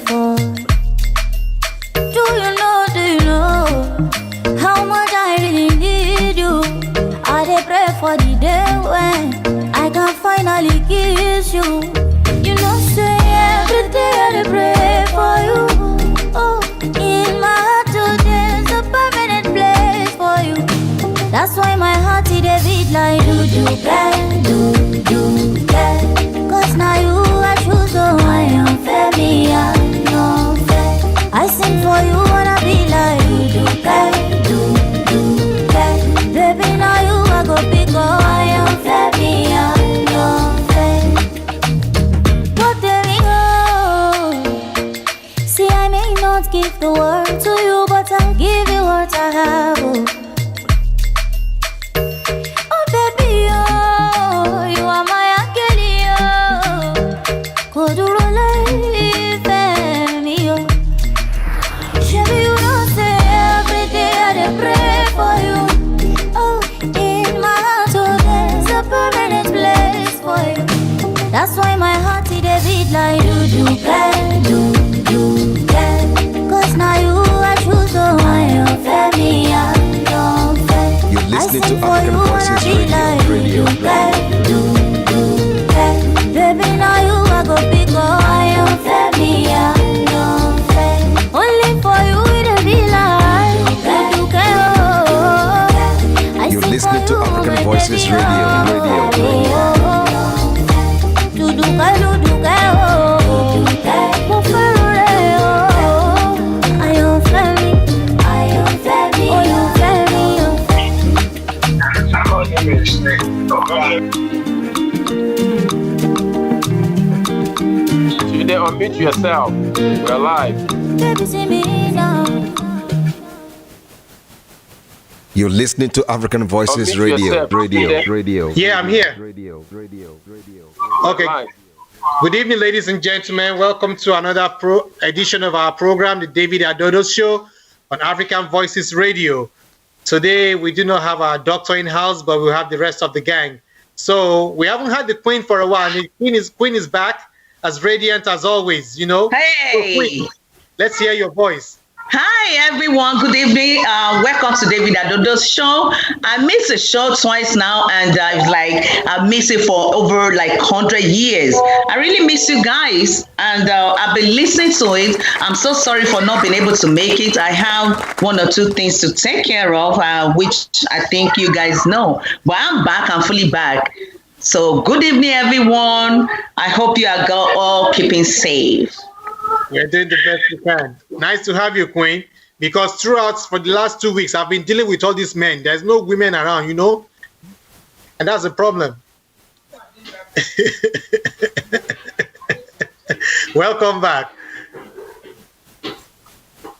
for. Do you know how much I really need you? I dey pray for the day when I can finally kiss you. You know, say every day I dey pray for you. Oh, in my heart today's a permanent place for you. That's why my heart it dey beat like do. Cause now you I choose, so I am fair, me I am fair. I sing for you wanna be like do. Baby, now you I go big, oh I am fair, me I am fair. But there we go. See, I may not give the world to you, but I'll give you what I have. Oh baby, oh, you are my akeli, oh. Koduro life, me, oh. Baby, you don't say every day I dey pray for you. Oh, in my heart, oh, there's a permanent place for you. That's why my heart it dey beat like do. Cause now you I choose, so I am fair, me I am fair. You're listening to African Voices Radio. Baby, now you I go big, oh I am fair, me I am fair. Only for you it be like You're listening to African Voices Radio. You didn't unmute yourself. We're live. You're listening to African Voices Radio. Yeah, I'm here. Okay. Live. Good evening, ladies and gentlemen. Welcome to another edition of our program, the David Adodo Show on African Voices Radio. Today, we do not have our doctor in house, but we have the rest of the gang. So we haven't had the Queen for a while. The Queen is back, as radiant as always, you know. Hey! So Queen, let's hear your voice. Hi, everyone. Good evening. Welcome to David Adodo Show. I missed the show twice now, and it's like I've missed it for over like 100 years. I really miss you guys, and I've been listening to it. I'm so sorry for not being able to make it. I have one or two things to take care of, which I think you guys know. But I'm back. I'm fully back. So good evening, everyone. I hope you are all keeping safe. We're doing the best we can. Nice to have you, Queen. Because for the last 2 weeks, I've been dealing with all these men. There's no women around, you know? And that's a problem. Welcome back.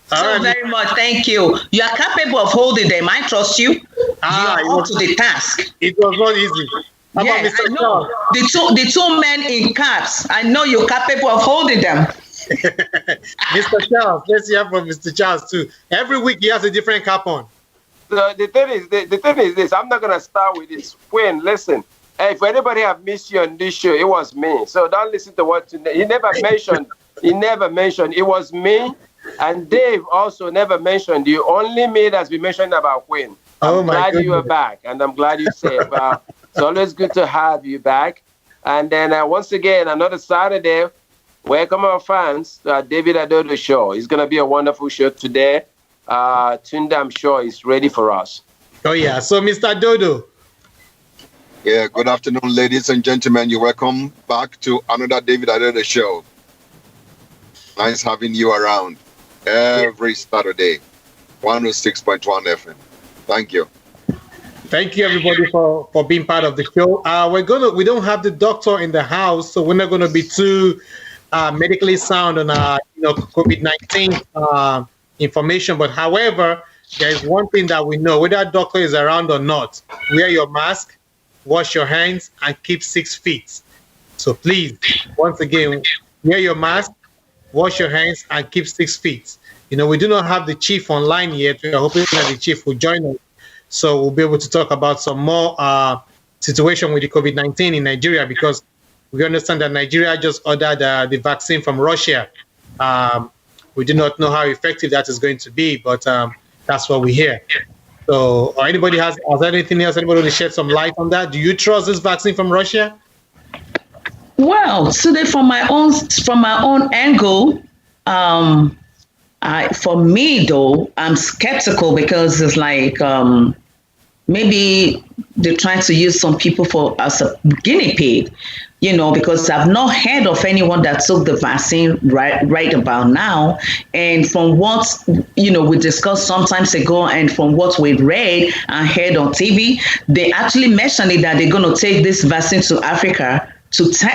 Very much. Thank you. You are capable of holding them. I trust you. You are up to the task. It was not easy. How about Yes, Mr. I know. The two men in caps. I know you're capable of holding them. Mr. Charles, let's hear from Mr. Charles too. Every week he has a different cap on. So the thing is this. I'm not gonna start with this. Queen, listen. If anybody have missed you on this show, it was me. So don't listen to what he never mentioned. He never mentioned it was me, and Dave also never mentioned you. Only me that's been mentioned about Queen. I'm glad you are back, and I'm glad you're safe. It's always good to have you back. And then once again, another Saturday. Welcome our fans to our David Adodo Show. It's going to be a wonderful show today. Tunde, I'm sure, is ready for us. Oh, yeah. So, Mr. Adodo. Yeah, good afternoon, ladies and gentlemen. You're welcome back to another David Adodo Show. Nice having you around every Saturday, 106.1 FM. Thank you. Thank you, everybody, for being part of the show. We don't have the doctor in the house, so we're not going to be too medically sound on COVID-19 information. But however, there is one thing that we know: whether a doctor is around or not, wear your mask, wash your hands, and keep 6 feet. So please, once again, wear your mask, wash your hands, and keep 6 feet. You know, we do not have the chief online yet. We are hoping that the chief will join us, so we'll be able to talk about some more situation with the COVID-19 in Nigeria, because we understand that Nigeria just ordered the vaccine from Russia. We do not know how effective that is going to be, but that's what we hear. So, or anybody has anything else? Anybody want to shed some light on that? Do you trust this vaccine from Russia? Well, today from my own angle, for me though, I'm skeptical because it's like maybe they're trying to use some people as a guinea pig, because I've not heard of anyone that took the vaccine right about now. And from what, we discussed sometimes ago, and from what we read and heard on TV, they actually mentioned that they're going to take this vaccine to Africa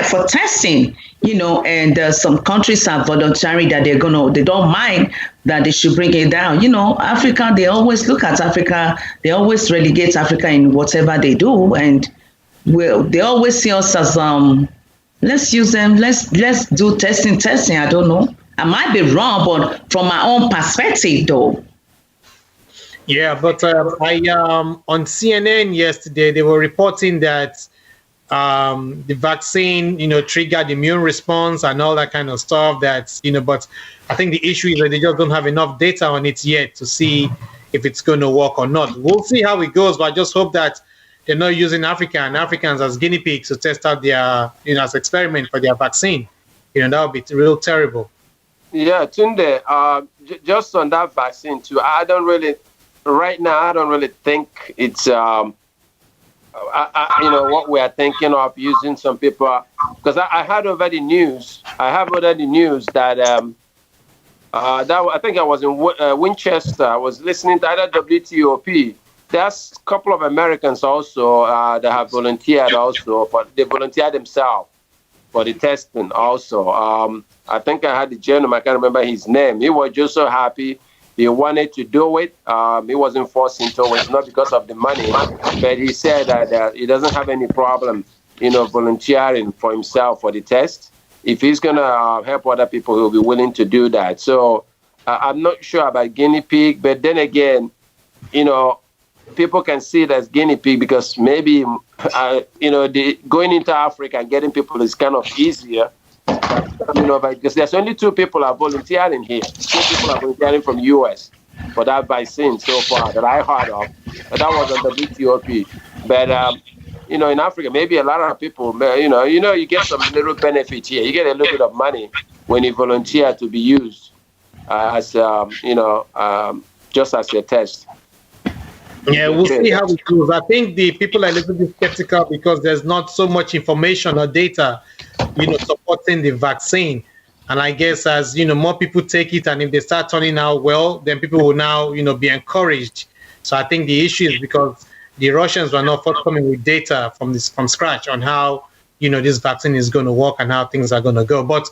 for testing, and some countries are volunteering that they don't mind that they should bring it down. Africa, they always look at Africa, they always relegate Africa in whatever they do, and they always see us as let's use them, let's do testing. I don't know, I might be wrong, but from my own perspective though. Yeah, but I on CNN yesterday they were reporting that the vaccine, triggered immune response and all that kind of stuff. That's, but I think the issue is that they just don't have enough data on it yet to see if it's going to work or not. We'll see how it goes, but I just hope that they're not using Africa and Africans as guinea pigs to test out their, as experiment for their vaccine. That would be real terrible. Yeah, Tunde, just on that vaccine too, right now, I don't really think it's, what we are thinking of using some people, because I heard over the news. I have already news that I think I was in Winchester. I was listening to either WTOP. There's a couple of Americans also that have volunteered also, but they volunteered themselves for the testing also. I think I had the gentleman, I can't remember his name. He was just so happy. He wanted to do it. He wasn't forced into it, not because of the money, but he said that he doesn't have any problem, volunteering for himself for the test. If he's going to help other people, he'll be willing to do that. So I'm not sure about guinea pig, but then again, people can see it as guinea pig because maybe, going into Africa and getting people is kind of easier. Because there's only 2 people are volunteering here. 2 people are volunteering from U.S. for that vaccine so far that I heard of. But that was on the WTOP. But, in Africa, maybe a lot of people, you get some little benefit here. You get a little bit of money when you volunteer to be used as, just as a test. Yeah, we'll see how it goes. I think the people are a little bit skeptical because there's not so much information or data, supporting the vaccine. And I guess as, more people take it and if they start turning out well, then people will now, be encouraged. So I think the issue is because the Russians were not forthcoming with data from scratch on how, this vaccine is going to work and how things are going to go. But,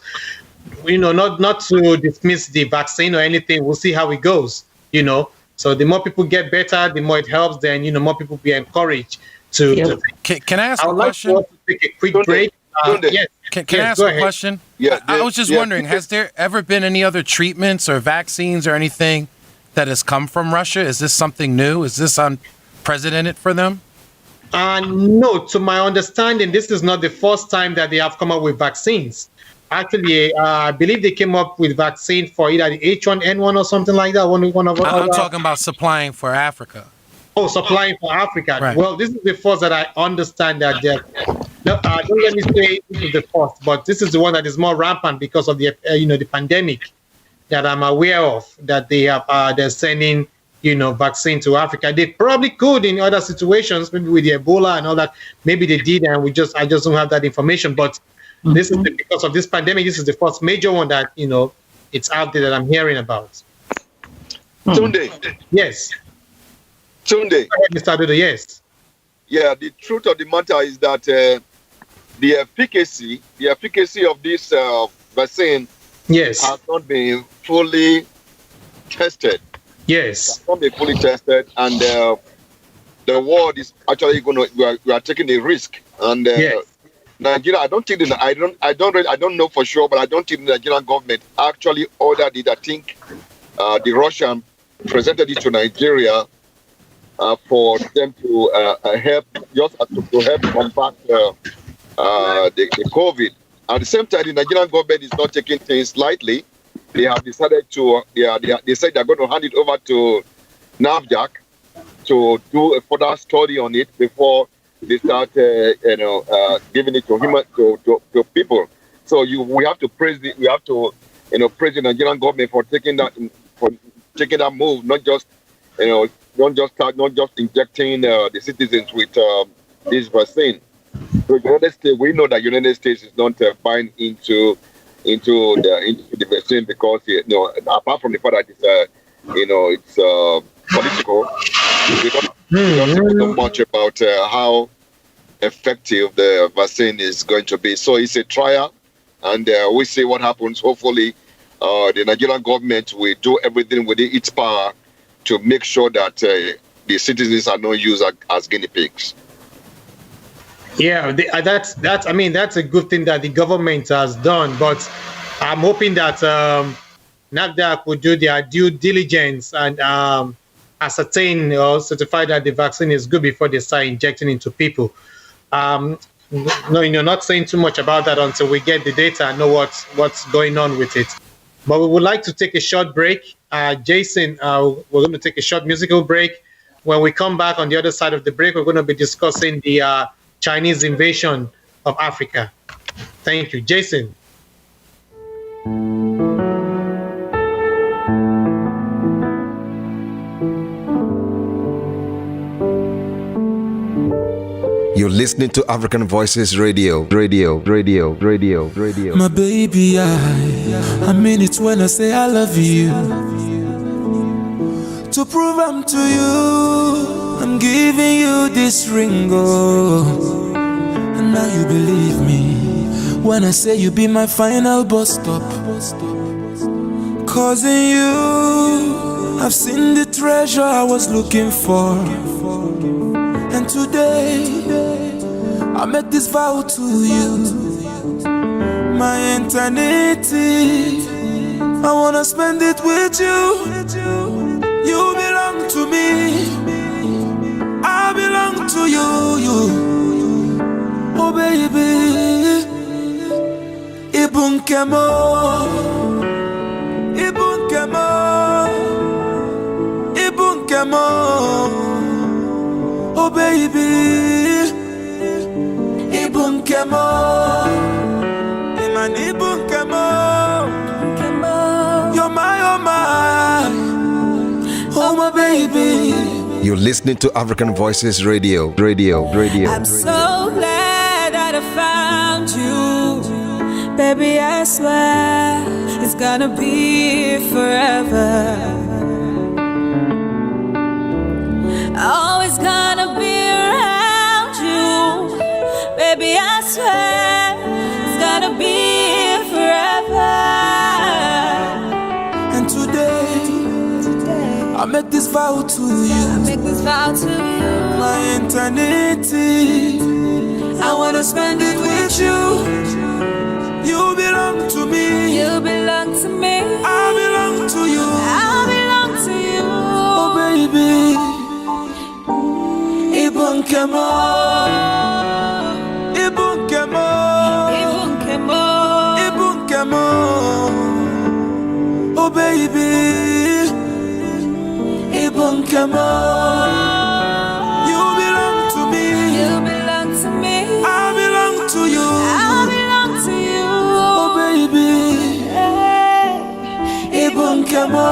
not to dismiss the vaccine or anything, we'll see how it goes, So the more people get better, the more it helps, then, more people be encouraged to Can I ask a question? I would like to take a quick break. Yes. Can I ask a question? Yeah, I was just wondering, has there ever been any other treatments or vaccines or anything that has come from Russia? Is this something new? Is this unprecedented for them? No, to my understanding, this is not the first time that they have come up with vaccines. Actually, I believe they came up with vaccine for either the H1N1 or something like that. I'm talking about supplying for Africa. Oh, supplying for Africa. Right. Well, this is the first that I understand that. Don't let me say this is the first, but this is the one that is more rampant because of the the pandemic that I'm aware of. That they have they're sending vaccine to Africa. They probably could in other situations, maybe with the Ebola and all that. Maybe they did, and I just don't have that information. But this is because of this pandemic. This is the first major one that it's out there that I'm hearing about. Tunde. Yes. Tunde. Mr. Adodo, yes. Yeah, the truth of the matter is that the efficacy of this vaccine yes has not been fully tested. Yes. It has not been fully tested, and the world is actually we are taking a risk. And yes. Nigeria, I don't know for sure, but I don't think the Nigerian government actually ordered it. I think the Russian presented it to Nigeria for them to help combat the COVID. At the same time, the Nigerian government is not taking things lightly. they have decided to, they said they're going to hand it over to NAFDAC to do a further study on it before they start, giving it to people. So we have to praise praise the Nigerian government for taking that move, not just injecting the citizens with this vaccine. So United States, we know that United States is not buying into the vaccine because apart from the fact that it's political, we don't know much about how effective the vaccine is going to be. So it's a trial, and we see what happens. Hopefully, the Nigerian government will do everything within its power to make sure that the citizens are not used as guinea pigs. Yeah, that's a good thing that the government has done, but I'm hoping that NAFDAC will do their due diligence and ascertain or certify that the vaccine is good before they start injecting into people. Not saying too much about that until we get the data and know what's going on with it. But we would like to take a short break. Jason, we're going to take a short musical break. When we come back on the other side of the break, we're going to be discussing the Chinese invasion of Africa. Thank you. Jason. You're listening to African Voices Radio. My baby, I mean it when I say I love you. To prove I'm to you, I'm giving you this ring, oh. And now you believe me when I say you be my final bus stop. Cause in you, I've seen the treasure I was looking for. And today, I make this vow to you, my eternity. I wanna spend it with you. You belong to me, I belong to you. Oh baby, Ibunkemo, Ibunkemo, Ibunkemo. Oh baby, Ibunkemo, Iman Ibunkemo, you're my, oh my baby. You're listening to African Voices Radio. I'm so glad that I found you, baby. I swear it's gonna be forever. Always gonna be around you, baby, I swear it's gonna be forever. And today, I make this vow to you, my eternity. I wanna spend it with you. You belong to me, you belong to me, I belong to you, I belong to you. Oh baby, Ibunkemo, Ibunkemo, Ibunkemo, Ibunkemo. Oh baby, Ibunkemo. You belong to me, you belong to me, I belong to you, I belong to you. Oh baby, Ibunkemo.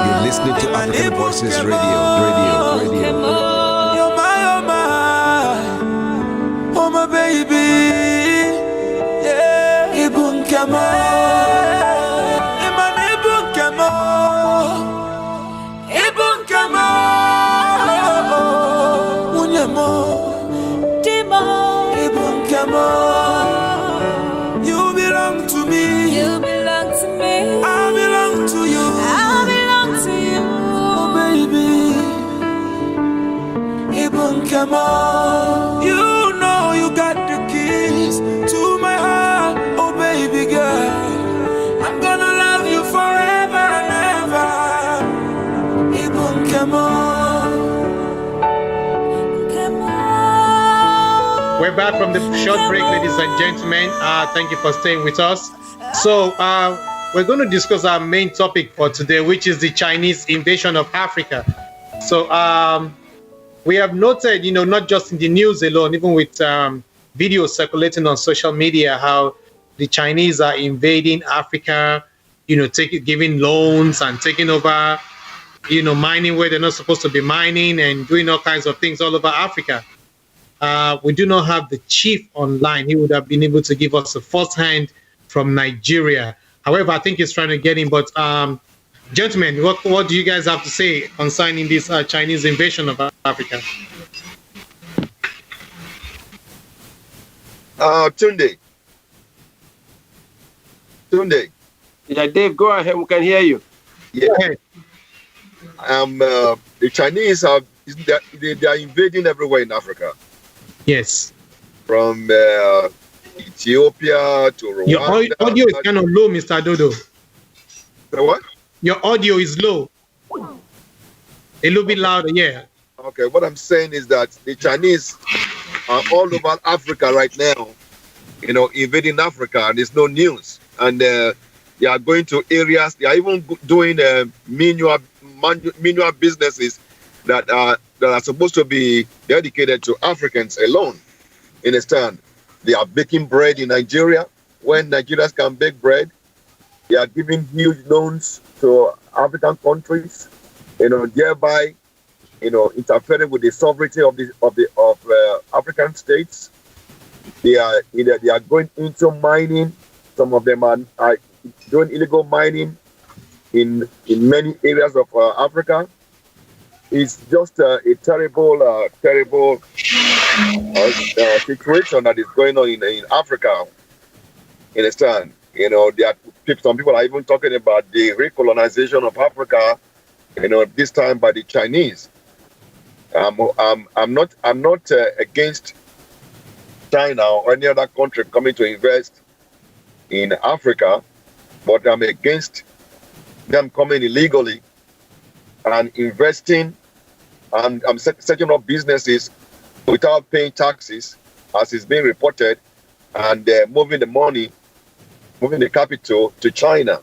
You're listening to African Voices Radio. Oh my baby, yeah, Ibunkemo, Iman Ibunkemo, Ibunkemo, Unyemo, Dimo, Ibunkemo. You belong to me, you belong to me, I belong to you, I belong to you. Oh baby, Ibunkemo. You know you got the keys to my heart, oh baby girl. I'm gonna love you forever and ever. Ibunkemo. We're back from the short break, ladies and gentlemen. Thank you for staying with us. So we're going to discuss our main topic for today, which is the Chinese invasion of Africa. So we have noted, not just in the news alone, even with videos circulating on social media, how the Chinese are invading Africa, giving loans and taking over, mining where they're not supposed to be mining and doing all kinds of things all over Africa. We do not have the chief online. He would have been able to give us a first-hand from Nigeria. However, I think he's trying to get in. But gentlemen, what do you guys have to say concerning this Chinese invasion of Africa? Tunde. Yeah, Dave, go ahead. We can hear you. Yeah. The Chinese they are invading everywhere in Africa. Yes. From Ethiopia to Rwanda. Your audio is kind of low, Mr. Adodo. What? Your audio is low. A little bit louder, yeah. Okay, what I'm saying is that the Chinese are all over Africa right now, invading Africa, and it's no news. And they are going to areas, they are even doing manual businesses that are supposed to be dedicated to Africans alone. Understand? They are baking bread in Nigeria. When Nigerians can bake bread, they are giving huge loans to African countries, thereby, interfering with the sovereignty of African states. They are going into mining. Some of them are doing illegal mining in many areas of Africa. It's just a terrible situation that is going on in Africa. You understand? Some people are even talking about the recolonization of Africa. This time by the Chinese. I'm not against China or any other country coming to invest in Africa, but I'm against them coming illegally and investing and setting up businesses without paying taxes, as is being reported, and moving the capital to China.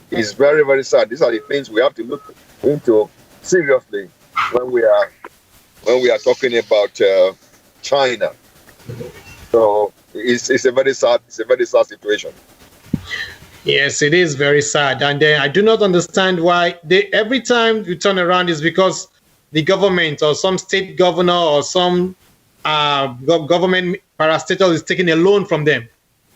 It's very, very sad. These are the things we have to look into seriously when we are talking about China. So it's a very sad situation. Yes, it is very sad, and I do not understand why every time we turn around is because the government or some state governor or some government parastatal is taking a loan from them.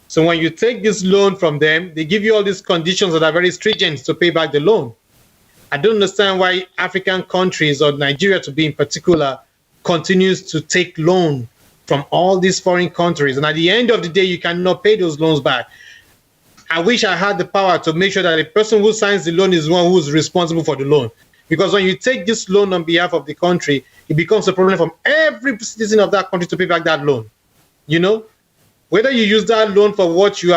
So when you take this loan from them, they give you all these conditions that are very stringent to pay back the loan. I don't understand why African countries, or Nigeria to be in particular, continues to take loan from all these foreign countries. And at the end of the day, you cannot pay those loans back. I wish I had the power to make sure that the person who signs the loan is the one who is responsible for the loan. Because when you take this loan on behalf of the country, it becomes a problem from every citizen of that country to pay back that loan. Whether you use that loan for what you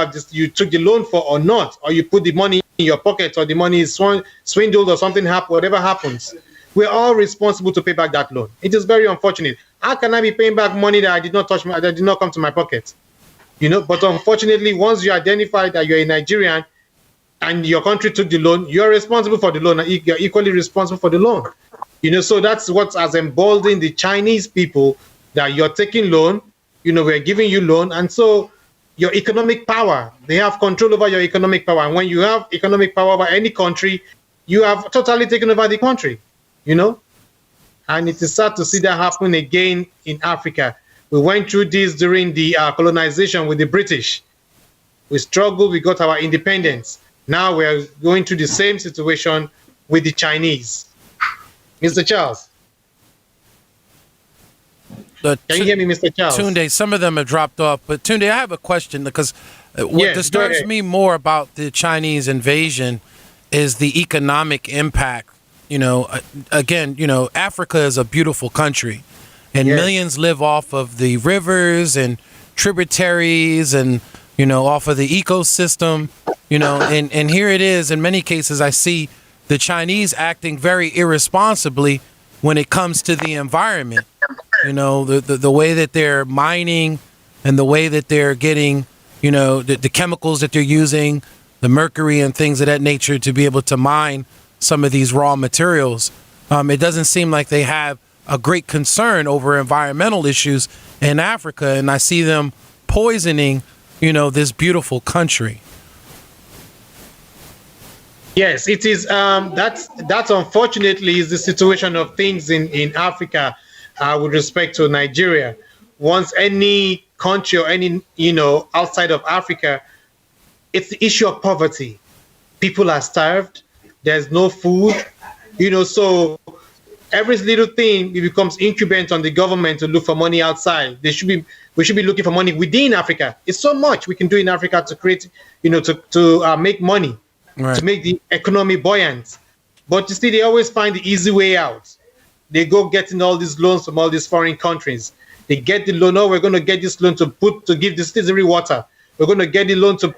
took the loan for or not, or you put the money in your pocket, or the money is swindled or something happens, whatever happens, we're all responsible to pay back that loan. It is very unfortunate. How can I be paying back money that I did not touch, that did not come to my pocket? But unfortunately, once you identify that you're a Nigerian and your country took the loan, you're responsible for the loan. You're equally responsible for the loan. So that's what has emboldened the Chinese people, that you're taking loan, we're giving you loan. And so your economic power, they have control over your economic power. And when you have economic power over any country, you have totally taken over the country, And it is sad to see that happen again in Africa. We went through this during the colonization with the British. We struggled, we got our independence. Now we're going through the same situation with the Chinese. Mr. Charles. Can you hear me, Mr. Charles? Tunde, some of them have dropped off. But Tunde, I have a question, because what disturbs me more about the Chinese invasion is the economic impact. Again, Africa is a beautiful country, and millions live off of the rivers and tributaries and, off of the ecosystem, and here it is. In many cases, I see the Chinese acting very irresponsibly when it comes to the environment. The way that they're mining and the way that they're getting, the chemicals that they're using, the mercury and things of that nature to be able to mine some of these raw materials. It doesn't seem like they have a great concern over environmental issues in Africa, and I see them poisoning, this beautiful country. Yes, it is. That's unfortunately is the situation of things in Africa with respect to Nigeria. Once any country or any, outside of Africa, it's the issue of poverty. People are starved. There's no food, so every little thing, it becomes incumbent on the government to look for money outside. We should be looking for money within Africa. It's so much we can do in Africa to create, to make money. Right. To make the economy buoyant. But you see, they always find the easy way out. They go getting all these loans from all these foreign countries. They get the loan. Oh, we're going to get this loan to give the citizenry water. We're going to get the loan to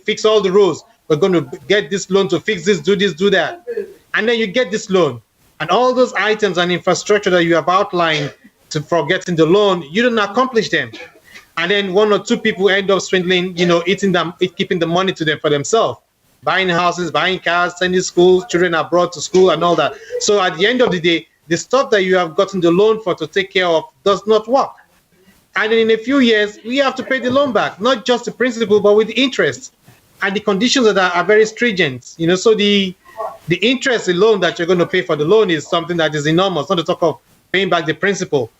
fix all the roads. We're going to get this loan to fix this, do that. And then you get this loan. And all those items and infrastructure that you have outlined for getting the loan, you don't accomplish them. And then one or two people end up swindling, keeping the money to them for themselves. Buying houses, buying cars, sending children abroad to school and all that. So at the end of the day, the stuff that you have gotten the loan for to take care of does not work. And in a few years, we have to pay the loan back, not just the principal, but with the interest. And the conditions of that are very stringent. So the interest alone that you're going to pay for the loan is something that is enormous, not to talk of paying back the principal.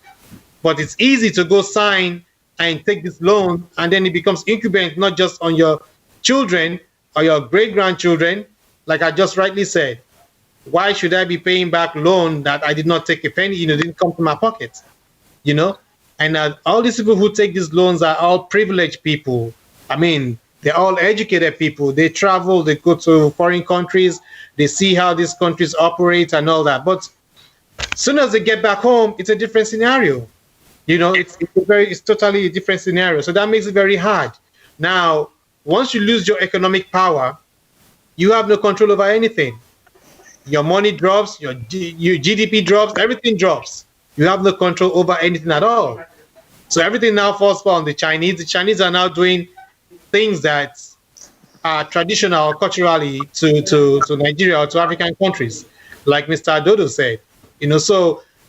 But it's easy to go sign and take this loan, and then it becomes incumbent not just on your children, or your great-grandchildren, like I just rightly said. Why should I be paying back loan that I did not take a penny, didn't come to my pocket, And all these people who take these loans are all privileged people. I mean, they're all educated people. They travel, they go to foreign countries, they see how these countries operate and all that. But as soon as they get back home, it's a different scenario. It's totally a different scenario. So that makes it very hard. Now, once you lose your economic power, you have no control over anything. Your money drops, your GDP drops, everything drops. You have no control over anything at all. So everything now falls on the Chinese. The Chinese are now doing things that are traditional culturally to Nigeria or to African countries, like Mr. Adodo said.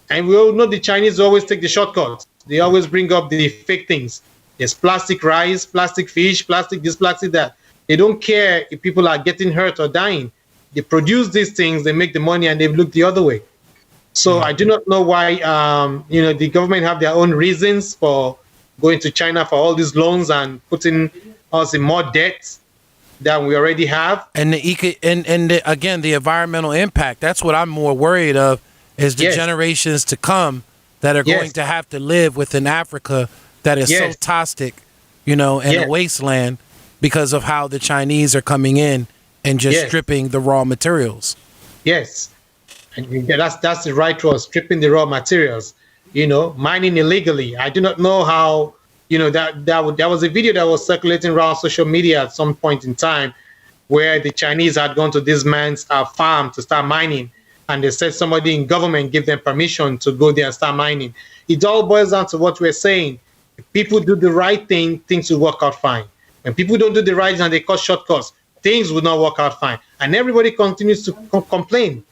And we all know the Chinese always take the shortcuts. They always bring up the fake things. There's plastic rice, plastic fish, plastic this, plastic that. They don't care if people are getting hurt or dying. They produce these things, they make the money, and they look the other way. So I do not know why, the government have their own reasons for going to China for all these loans and putting us in more debt than we already have. And again, the environmental impact. That's what I'm more worried of, is the generations to come that are going to have to live within Africa that is so toxic, in a wasteland because of how the Chinese are coming in and just stripping the raw materials. Yes. And that's the right word, stripping the raw materials, mining illegally. I do not know how, there was a video that was circulating around social media at some point in time where the Chinese had gone to this man's farm to start mining. And they said somebody in government gave them permission to go there and start mining. It all boils down to what we're saying. If people do the right thing, things will work out fine. When people don't do the right thing and they cut shortcuts, things will not work out fine. And everybody continues to complain.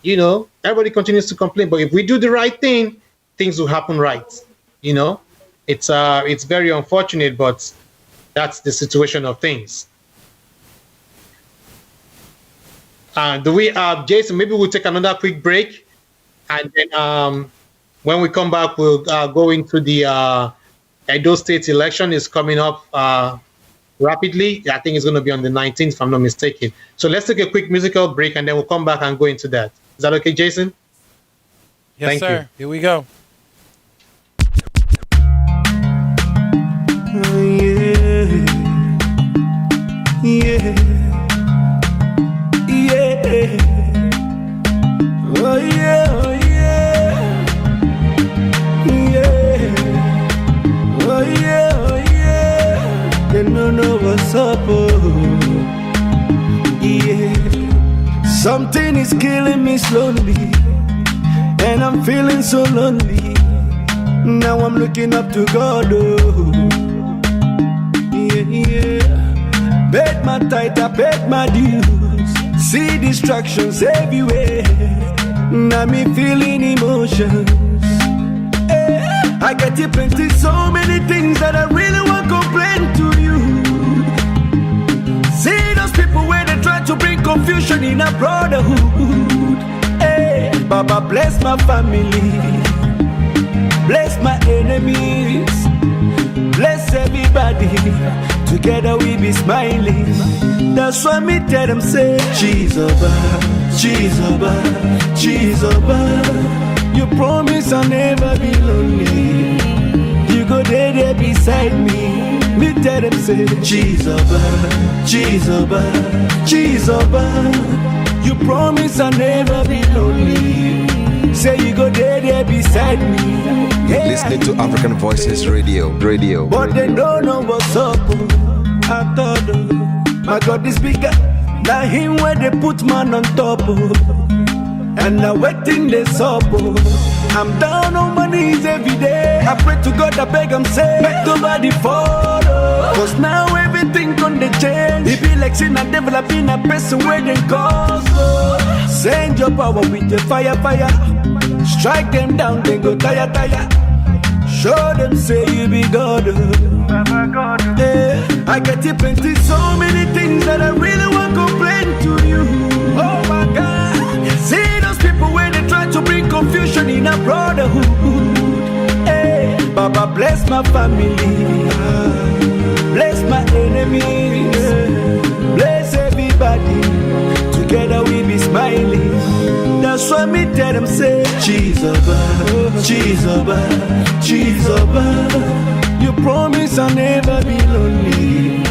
Everybody continues to complain. But if we do the right thing, things will happen right. It's very unfortunate, but that's the situation of things. Do we, Jason, maybe we'll take another quick break. And then when we come back, we'll go into the Edo State election is coming up rapidly. I think it's going to be on the 19th, if I'm not mistaken. So let's take a quick musical break, and then we'll come back and go into that. Is that okay, Jason? Yes, Thank sir. You. Here we go. Yeah. Oh yeah, oh yeah, yeah. Oh yeah, oh yeah. They don't know what's up, oh yeah. Something is killing me slowly, and I'm feeling so lonely. Now I'm looking up to God, oh yeah, yeah. paid my tithe, I paid my dues. See distractions everywhere. Now me feeling emotions. I get you plenty, so many things that I really want to complain to you. See those people where they try to bring confusion in a brotherhood. Hey, Baba bless my family, bless my enemies, bless everybody. Together we be smiling. That's why me tell them say, cheese over, cheese over, cheese over. You promise I'll never be lonely. You go there beside me. Me tell them say, cheese over, cheese over, cheese over. You promise I'll never be lonely. Say you go there beside me. You're listening to African Voices Radio. But they don't know what's up. I thought, my God is bigger. Now him where they put man on top. And now waiting this up. I'm down on my knees every day. I pray to God, I beg him say, make nobody follow. Cause now everything gonna change. It be like sin and developing a person where they cause. Send your power with the fire. Strike them down, they go tire. Show them say you be God. Yeah. I get you plenty, so many things that I really want to complain to you. Oh my God. See those people where they try to bring confusion in a brotherhood. Hey, Baba bless my family, bless my enemies, bless everybody. Together we be smiling. That's why me tell them say, cheese over, cheese over, cheese over. You promise I'll never be lonely.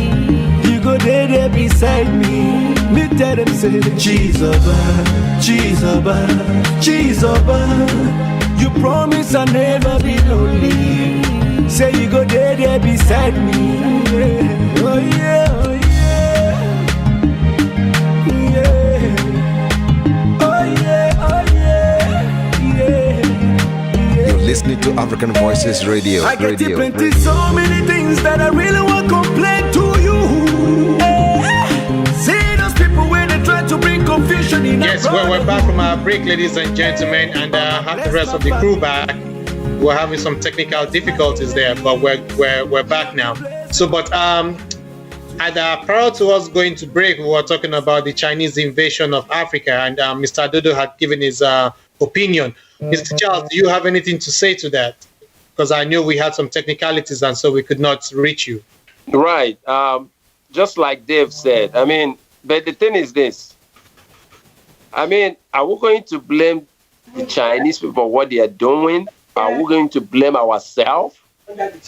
You go there beside me. Me tell them say, cheese over, cheese over, cheese over. You promise I'll never be lonely. Say you go there beside me. Oh yeah, oh yeah, yeah. Oh yeah, oh yeah, yeah. You're listening to African Voices Radio. I get you plenty, so many things that I really want to complain to you. See those people where they try to bring confusion in. Yes, we're back from our break, ladies and gentlemen, and have the rest of the crew back. We're having some technical difficulties there, but we're back now. So, but prior to us going to break, we were talking about the Chinese invasion of Africa, and Mr. Adodo had given his opinion. Mr. Charles, do you have anything to say to that? Because I knew we had some technicalities, and so we could not reach you. Right. Just like Dave said, I mean, but the thing is this. I mean, are we going to blame the Chinese people for what they are doing? Are we going to blame ourselves?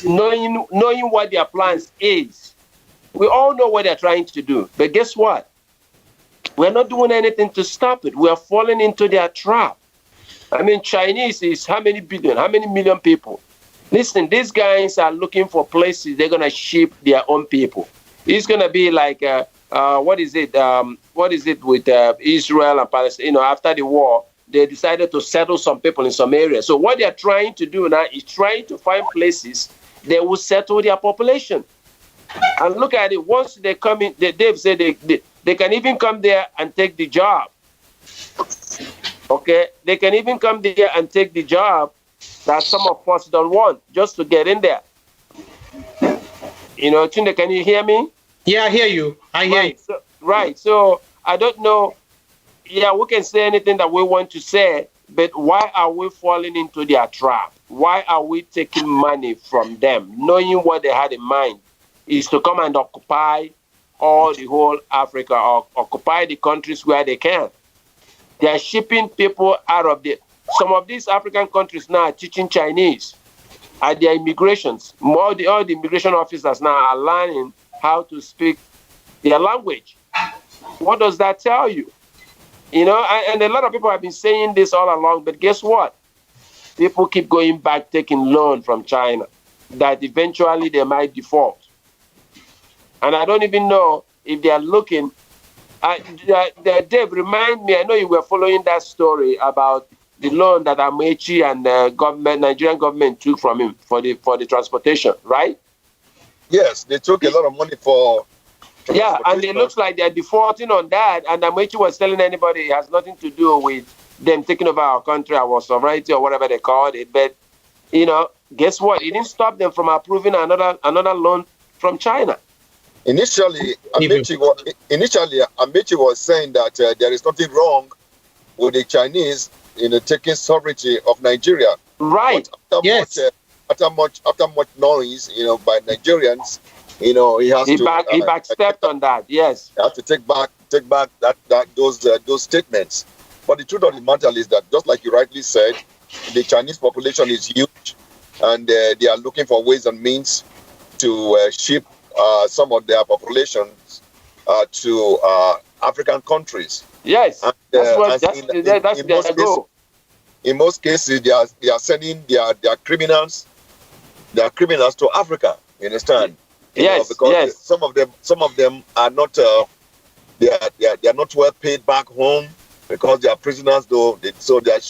Knowing what their plans is. We all know what they're trying to do. But guess what? We're not doing anything to stop it. We are falling into their trap. I mean, Chinese is how many billion, how many million people? Listen, these guys are looking for places they're going to ship their own people. It's going to be like, what is it with Israel and Palestine? You know, after the war, they decided to settle some people in some areas. So what they're trying to do now is trying to find places they will settle their population. And look at it, once they come in, Dave said they can even come there and take the job. Okay? They can even come there and take the job that some of us don't want, just to get in there. You know, Tunde, can you hear me? Yeah, I hear you. I hear you. So I don't know. Yeah, we can say anything that we want to say, but why are we falling into their trap? Why are we taking money from them, knowing what they had in mind is to come and occupy all the whole Africa, or occupy the countries where they can? They are shipping people out of some of these African countries now are teaching Chinese at their immigrations. All the immigration officers now are learning how to speak their language. What does that tell you? You know, and a lot of people have been saying this all along, but guess what? People keep going back, taking loan from China, that eventually they might default. And I don't even know if they are looking. Dave, remind me, I know you were following that story about the loan that Amechi and the Nigerian government took from him for the transportation, right? Yes, they took a lot of money for Yeah, and it looks like they're defaulting on that. And Amechi was telling anybody it has nothing to do with them taking over our country, our sovereignty, or whatever they called it. But guess what? It didn't stop them from approving another loan from China. Initially, Amechi was saying that there is nothing wrong with the Chinese taking sovereignty of Nigeria. Right. After much noise, by Nigerians, he backstepped on that. Yes. He has to take back those statements. But the truth of the matter is that, just like you rightly said, the Chinese population is huge, and they are looking for ways and means to ship some of their populations to African countries. Yes, that's their goal. In most cases, they are sending their criminals to Africa. You understand? Because some of them are not they are not well paid back home because they are prisoners. So they are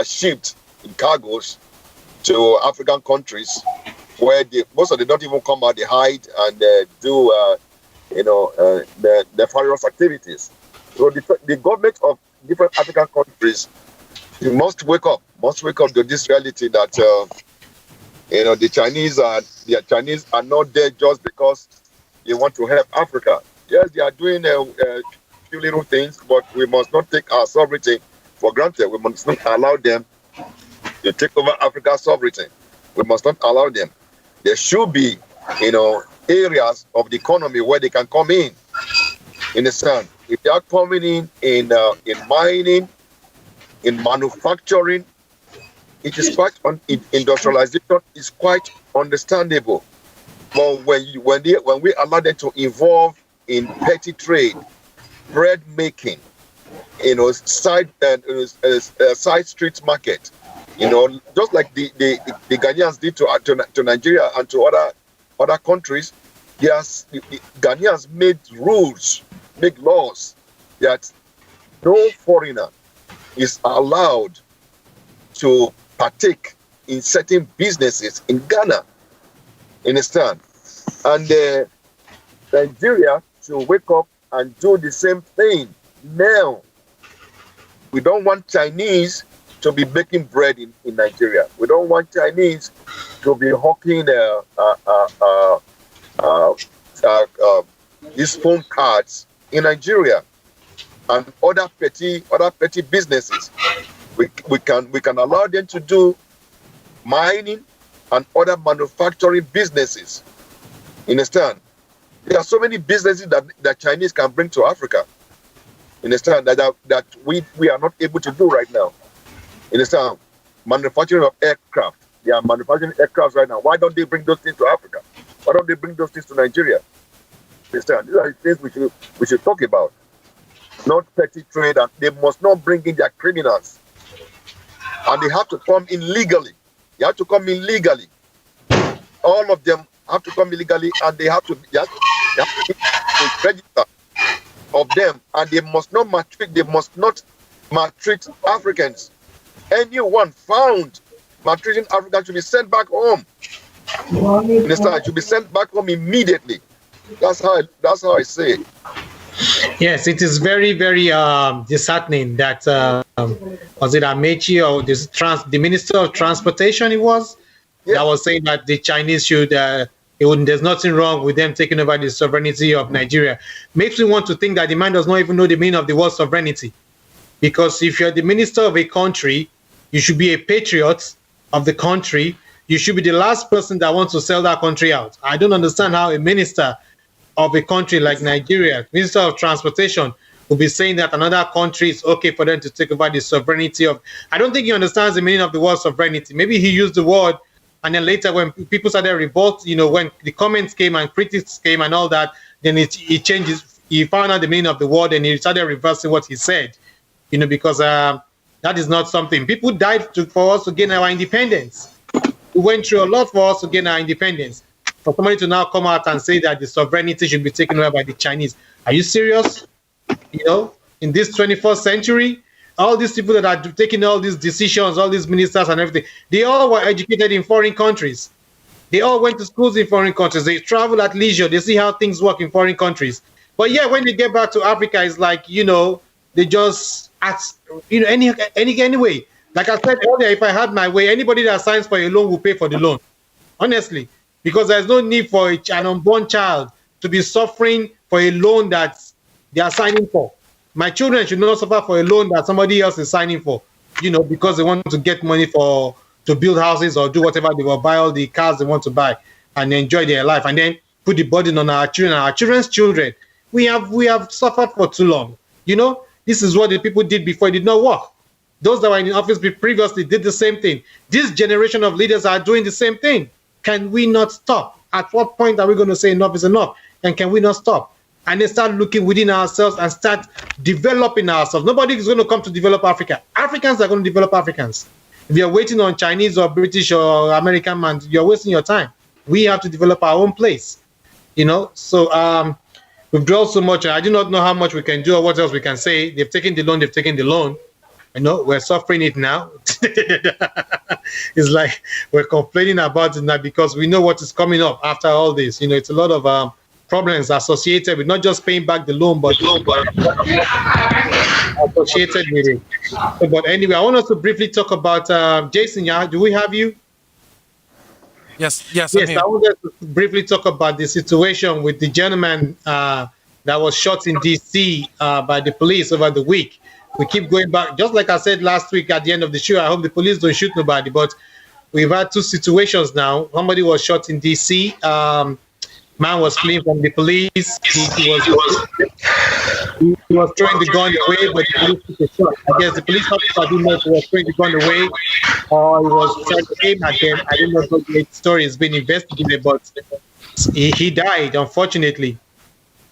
shipped in cargoes to African countries where most of them don't even come out. They hide and do the nefarious activities. So the government of different African countries must wake up to this reality that the Chinese are not there just because they want to help Africa. Yes, they are doing a few little things, but we must not take our sovereignty for granted. We must not allow them to take over Africa's sovereignty. We must not allow them. There should be, areas of the economy where they can come in. Understand? If they are coming in mining, in manufacturing, it is quite industrialization is quite understandable. But when we allow them to involve in petty trade, bread making, side street market, just like the Ghanaians did to Nigeria and to other countries, the Ghanaians made laws that no foreigner is allowed to partake in certain businesses in Ghana. Understand? And Nigeria should wake up and do the same thing now. We don't want Chinese to be baking bread in Nigeria. We don't want Chinese to be hawking these phone cards in Nigeria and other petty businesses. We can allow them to do mining and other manufacturing businesses. You understand? There are so many businesses that Chinese can bring to Africa. You understand? That we are not able to do right now. You understand? Manufacturing of aircraft. They are manufacturing aircraft right now. Why don't they bring those things to Africa? Why don't they bring those things to Nigeria? You understand? These are the things we should talk about. Not petty trade, and they must not bring in their criminals. And they have to come in legally. They have to come in legally. All of them have to come illegally, and they have to be register of them, and they must not maltreat Africans. Anyone found maltreating Africans should be sent back home. Understand? Should be sent back home immediately. That's how I say it. Yes, it is very, very disheartening that was it Amechi or the Minister of Transportation that was saying that the Chinese should there's nothing wrong with them taking over the sovereignty of Nigeria. Makes me want to think that the man does not even know the meaning of the word sovereignty. Because if you're the minister of a country, you should be a patriot of the country. You should be the last person that wants to sell that country out. I don't understand how a minister of a country like Nigeria, Minister of Transportation, will be saying that another country is okay for them to take over the sovereignty of. I don't think he understands the meaning of the word sovereignty. Maybe he used the word, and then later when people started revolt, when the comments came and critics came and all that, then he changes. He found out the meaning of the word and he started reversing what he said. Because that is not something. People died for us to gain our independence. We went through a lot for us to gain our independence. For somebody to now come out and say that the sovereignty should be taken over by the Chinese. Are you serious? In this 21st century, all these people that are taking all these decisions, all these ministers and everything, they all were educated in foreign countries. They all went to schools in foreign countries. They travel at leisure. They see how things work in foreign countries. But yeah, when they get back to Africa, it's like, they just ask, anyway. Like I said earlier, if I had my way, anybody that signs for a loan will pay for the loan. Honestly, because there's no need for an unborn child to be suffering for a loan that they are signing for. My children should not suffer for a loan that somebody else is signing for, because they want to get money to build houses or do whatever they will, buy all the cars they want to buy and enjoy their life, and then put the burden on our children, our children's children. We have suffered for too long. This is what the people did before. It did not work. Those that were in office previously did the same thing. This generation of leaders are doing the same thing. Can we not stop? At what point are we going to say enough is enough? And can we not stop? And then start looking within ourselves and start developing ourselves. Nobody is going to come to develop Africa. Africans are going to develop Africans. If you're waiting on Chinese or British or American man, you're wasting your time. We have to develop our own place. So we've dwelled so much. I do not know how much we can do or what else we can say. They've taken the loan. We're suffering it now. It's like we're complaining about it now because we know what is coming up after all this. It's a lot of problems associated with not just paying back the loan, but associated with it. But anyway, I want us to briefly talk about Jason. Yeah, do we have you? Yes. I want us to briefly talk about the situation with the gentleman that was shot in D.C. By the police over the week. We keep going back, just like I said last week at the end of the show. I hope the police don't shoot nobody, but we've had two situations now. Somebody was shot in D.C. Man was fleeing from the police. He was throwing the gun away, but the police took a shot. I guess the police officer didn't know if he was throwing the gun away or he was trying to aim at them. I don't know if the story has been investigated, but he died, unfortunately.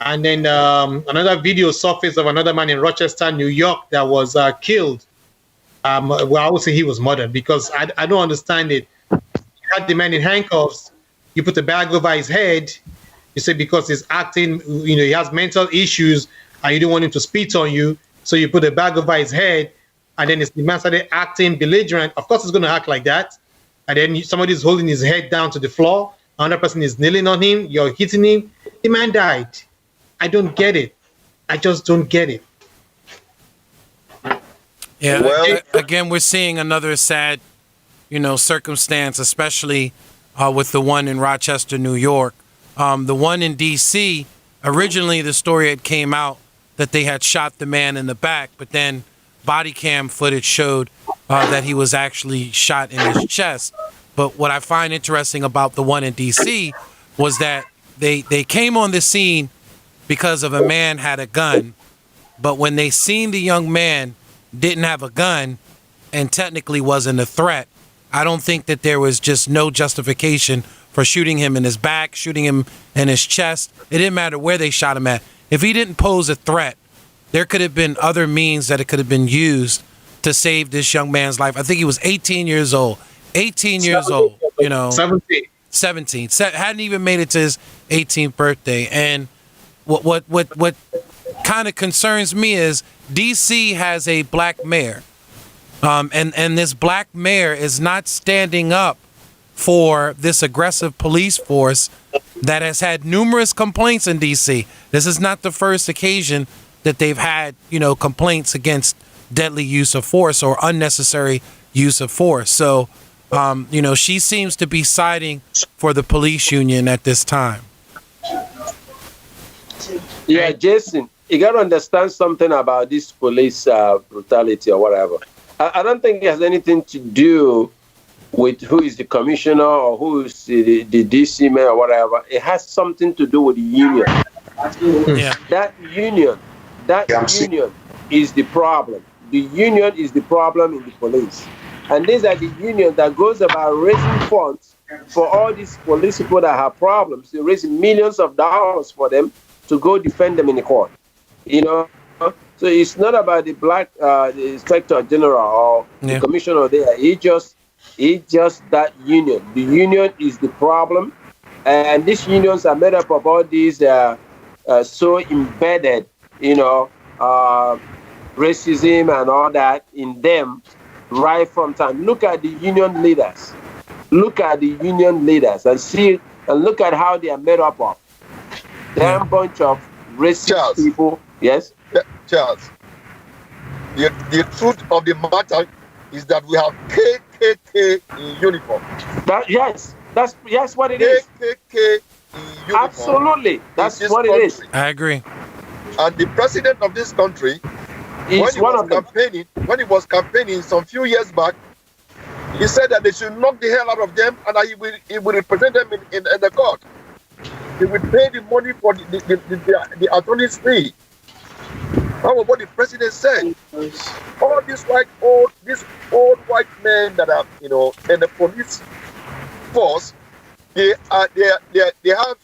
And then another video surfaced of another man in Rochester, New York, that was killed. I would say he was murdered because I don't understand it. You had the man in handcuffs. You put the bag over his head. You say because he's acting, he has mental issues and you don't want him to spit on you. So you put the bag over his head and then the man started acting belligerent. Of course, he's going to act like that. And then somebody's holding his head down to the floor. Another person is kneeling on him. You're hitting him. The man died. I don't get it. I just don't get it. Yeah. Well, again, we're seeing another sad, circumstance, especially with the one in Rochester, New York. The one in D.C., originally the story had came out that they had shot the man in the back, but then body cam footage showed that he was actually shot in his chest. But what I find interesting about the one in D.C. was that they came on the scene because of a man had a gun, but when they seen the young man didn't have a gun and technically wasn't a threat, I don't think that there was just no justification for shooting him in his back, shooting him in his chest. It didn't matter where they shot him at. If he didn't pose a threat, there could have been other means that it could have been used to save this young man's life. I think he was 18 years old. 18 years old, 17. Hadn't even made it to his 18th birthday. And what kind of concerns me is DC has a black mayor, and this black mayor is not standing up for this aggressive police force that has had numerous complaints in DC. This is not the first occasion that they've had, complaints against deadly use of force or unnecessary use of force. So, she seems to be siding for the police union at this time. Yeah, Jason, you got to understand something about this police brutality or whatever. I don't think it has anything to do with who is the commissioner or who is the DC mayor or whatever. It has something to do with the union. Yeah. That union is the problem. The union is the problem in the police. And these are the union that goes about raising funds for all these police people that have problems. They raise millions of dollars for them to go defend them in the court. So it's not about the black the inspector general or the commissioner there. It's just that union. The union is the problem, and these unions are made up of all these so embedded, racism and all that in them right from time. Look at the union leaders. look at the union leaders and look at how they are made up of. They're a bunch of racist people. Yes? Yeah, Charles. The truth of the matter is that we have KKK in uniform. Yes, what it is. KKK in uniform. Absolutely. That's what it is. I agree. And the president of this country, when he was campaigning some few years back, he said that they should knock the hell out of them and that he will represent them in the court. He will pay the money for the attorney's fee. That was what the president said. All these old white men that are, in the police force, they have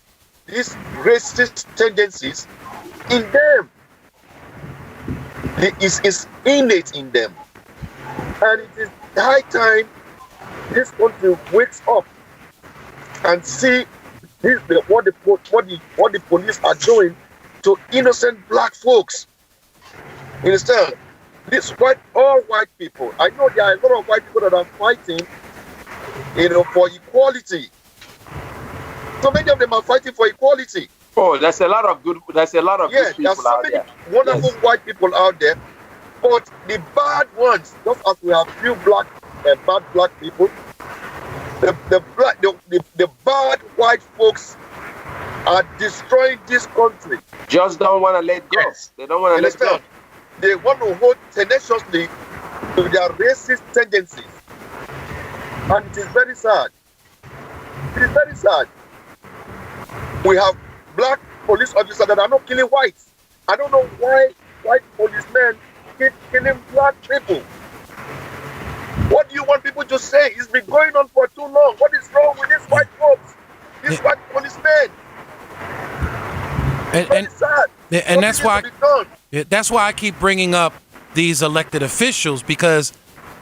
these racist tendencies in them. It's innate in them, and it is high time this country wakes up and see what the police are doing to innocent black folks. You understand? All white people. I know there are a lot of white people that are fighting, for equality. So many of them are fighting for equality. Oh, there's a lot of good people out there. There's so many wonderful white people out there, but the bad ones, just as we have few bad black people, the bad white folks are destroying this country. Just don't want to let go. Yes. They don't want to let go. They want to hold tenaciously to their racist tendencies. And it is very sad. It is very sad. We have black police officers that are not killing whites. I don't know why white policemen keep killing black people. What do you want people to say? It's been going on for too long. What is wrong with these white folks? These white policemen? And that's why I keep bringing up these elected officials, because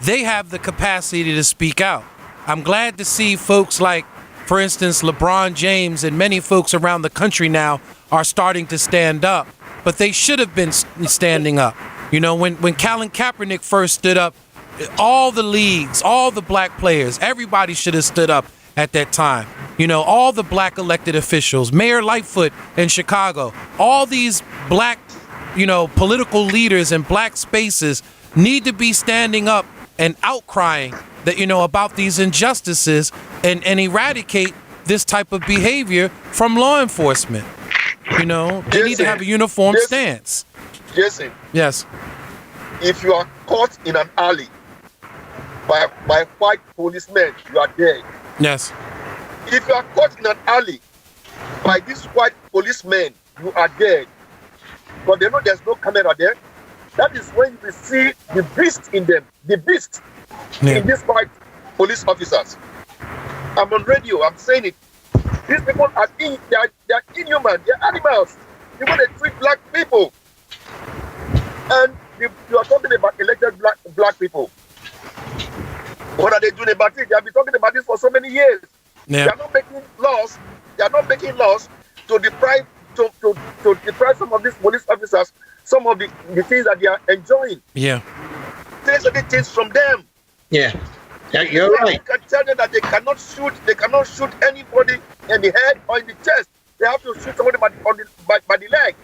they have the capacity to speak out. I'm glad to see folks like, for instance, LeBron James and many folks around the country now are starting to stand up, but they should have been standing up. When Colin Kaepernick first stood up, all the leagues, all the black players, everybody should have stood up at that time. All the black elected officials, Mayor Lightfoot in Chicago, all these black, political leaders in black spaces need to be standing up and outcrying that, about these injustices and eradicate this type of behavior from law enforcement. They need to have a uniform stance. Jason. Yes. If you are caught in an alley by white policemen, you are dead. Yes. If you are caught in an alley by these white policemen, you are dead. But they know there's no camera there. That is when you see the beast in them, in these white police officers. I'm on radio, I'm saying it. These people are inhuman, they're animals. You want to treat black people. And you are talking about elected black people. What are they doing about it? They have been talking about this for so many years. Yeah. They are not making laws. They are not making laws to deprive some of these police officers some of the things that they are enjoying. Yeah. Take the things from them. Yeah. You're right. You can tell them that they cannot shoot anybody in the head or in the chest. They have to shoot somebody by the leg.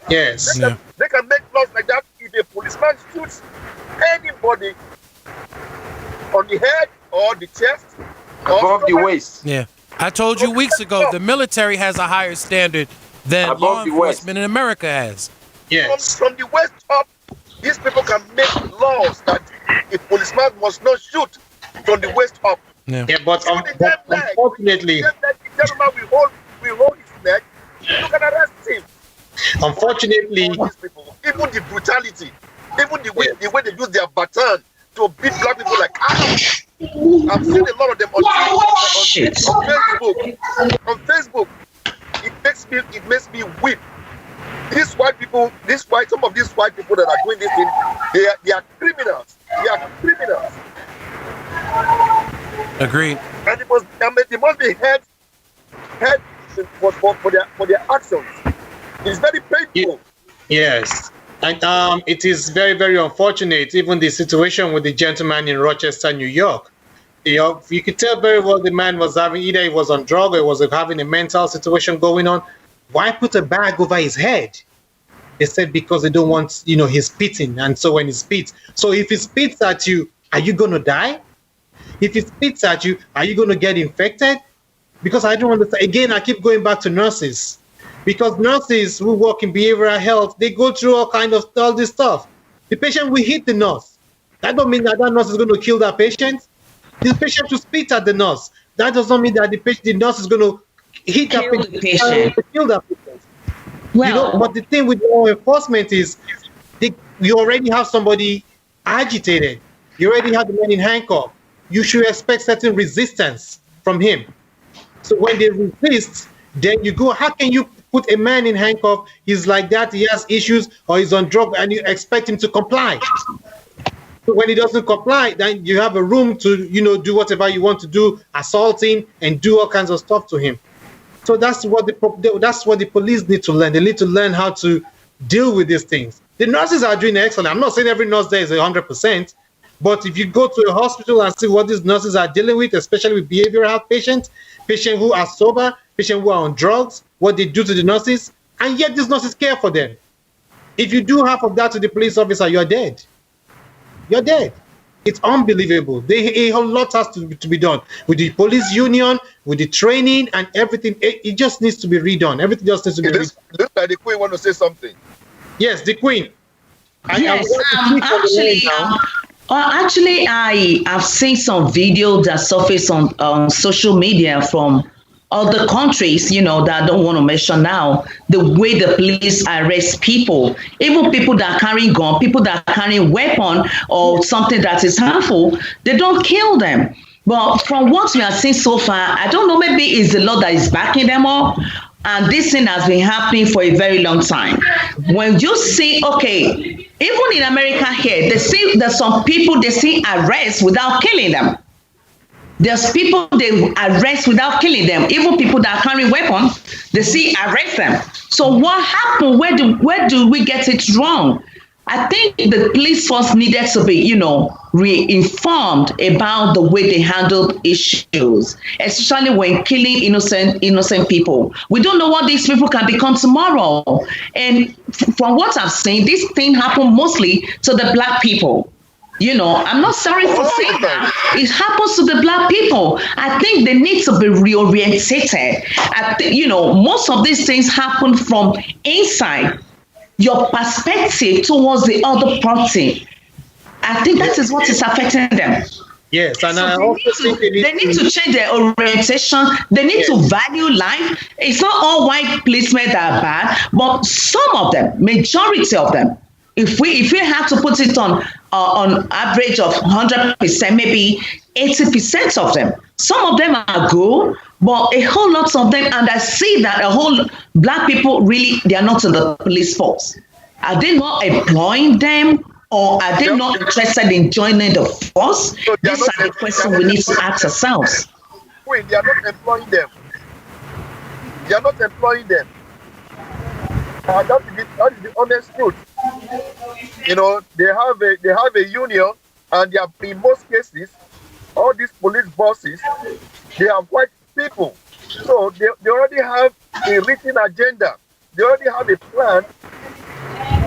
Yes. They can make laws like that. If a policeman shoots anybody on the head or the chest, above the waist. Yeah. I told you weeks ago, the military has a higher standard than law enforcement in America has. Yes. From the waist up, these people can make laws that a policeman must not shoot from the waist up. Yeah, but unfortunately, the gentleman will hold his neck. You can arrest him. Unfortunately, these people, even the brutality, even the way they use their baton to beat black people like I've seen a lot of them on Facebook. On Facebook, it makes me weep. These white people, some of these white people that are doing this thing, they are criminals. They are criminals. Agreed. And they must be held for their actions. It's very painful. Yes. And it is very, very unfortunate, even the situation with the gentleman in Rochester, New York. You could tell very well the man was having, either he was on drug or he was having a mental situation going on. Why put a bag over his head? They said because they don't want, he's spitting. And so when he spits, so if he spits at you, are you going to die? If he spits at you, are you going to get infected? Because I don't understand. Again, I keep going back to nurses. Because nurses who work in behavioral health, they go through all this stuff. The patient will hit the nurse. That don't mean that nurse is going to kill that patient. The patient will spit at the nurse. That does not mean that the nurse is going to hit that patient. Kill that patient. Well, but the thing with law enforcement is you already have somebody agitated. You already have the man in handcuff. You should expect certain resistance from him. So when they resist, then you go, how can you put a man in handcuff? He's like that, he has issues, or he's on drugs, and you expect him to comply. So when he doesn't comply, then you have a room to, do whatever you want to do, assaulting and do all kinds of stuff to him. So that's what the police need to learn. They need to learn how to deal with these things. The nurses are doing excellent. I'm not saying every nurse there is 100%, but if you go to a hospital and see what these nurses are dealing with, especially with behavioral health patients who are sober, patients who are on drugs, what they do to the nurses, and yet these nurses care for them. If you do half of that to the police officer, you're dead. You're dead. It's unbelievable. A whole lot has to be done with the police union, with the training and everything. It just needs to be redone. Everything just needs to be redone. Looks like the Queen want to say something. Yes, the Queen. Yes, actually, I have seen some videos that surface on social media from other countries, that I don't want to mention now, the way the police arrest people, even people that are carrying gun, people that are carrying weapon or something that is harmful, they don't kill them. But from what we have seen so far, I don't know, maybe it's the law that is backing them up. And this thing has been happening for a very long time. When you see, even in America here, they see there's some people they see arrest without killing them. There's people they arrest without killing them. Even people that carry weapons, they see arrest them. So what happened? Where do we get it wrong? I think the police force needed to be, re-informed about the way they handled issues, especially when killing innocent people. We don't know what these people can become tomorrow. And from what I've seen, this thing happened mostly to the Black people. I'm not sorry for saying that. It happens to the Black people. I think they need to be reorientated. I think, most of these things happen from inside your perspective towards the other party. I think that is what is affecting them. Yes, and so they need to change their orientation. They need to value life. It's not all white policemen that are bad, but some of them, majority of them, if we have to put it on average of 100%, maybe 80% of them. Some of them are good, but a whole lot of them, and I see that a whole Black people really, they are not in the police force. Are they not employing them, or are they not interested in joining the force? So these are the questions we need to ask ourselves. Wait, they are not employing them. They are not employing them. That is the honest truth. They have a union, and they are, in most cases, all these police bosses, they are white people. So they already have a written agenda. They already have a plan